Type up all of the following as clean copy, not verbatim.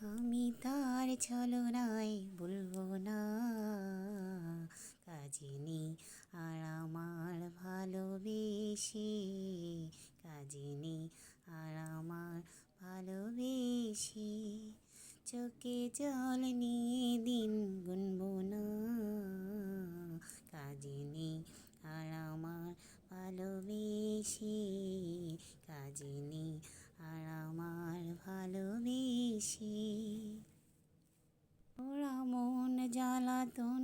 আমি তার ছলনায় ভুলবো না কাজিনী আর আমার ভালোবেসে, কাজিনী আর আমার ভালোবেসে। চোখে জল নিয়ে দিন গুনবো না কাজিনী আর আমার ভালোবেসে, কাজিনী আর আমার ভালোবেসে। পোড়া মন জ্বালাতন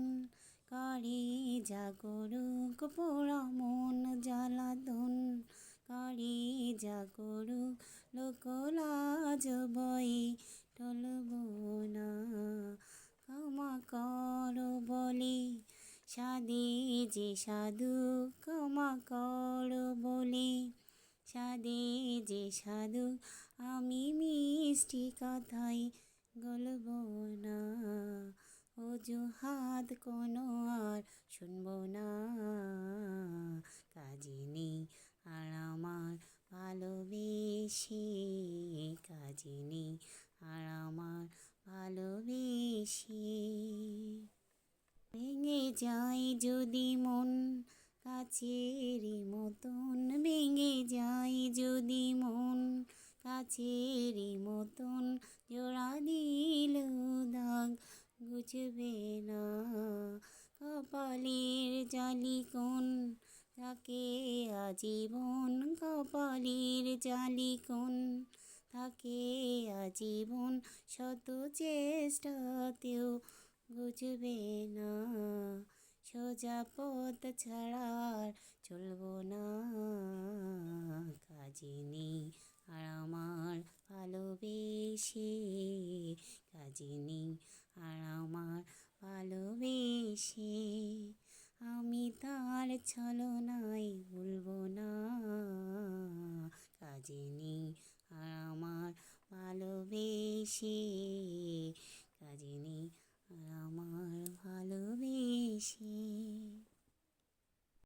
করে জাগরুক, পোড়া মন জ্বালাতন করে জাগরুক, লোকলাজ বয়ে টলবো না। ক্ষমা করো বলে সাধে যে সাধু, ক্ষমা করো বলে সাধে যে সাধু, আমি মিষ্টি কথায় গলবো না। অজুহাত কোনো আর শুনবো না কাজিনী আর আমার ভালোবেসে, কাজিনী আর আমার ভালোবেসে। ভেঙে যায় যদি মন কাছেরই মতন, ভেঙে যায় যদি মন কাছেরই মতন, জোড়া দিল দাগ বুঝবে না। কপালের জালিকোন তাকে আজীবন, কপালের জালিকোন তাকে আজীবন, শত চেষ্টাতেও বুঝবে না। সোজা পথ ছাড়া আর চলবো না কাজিনী আর আমার ভালোবেসে, কাজিনী আর আমার ভালোবেসে। আমি তার ছলনায় ভুলবো না কাজিনী আর আমার ভালোবেসে, কাজিনী আর আমার ভালোবেসে।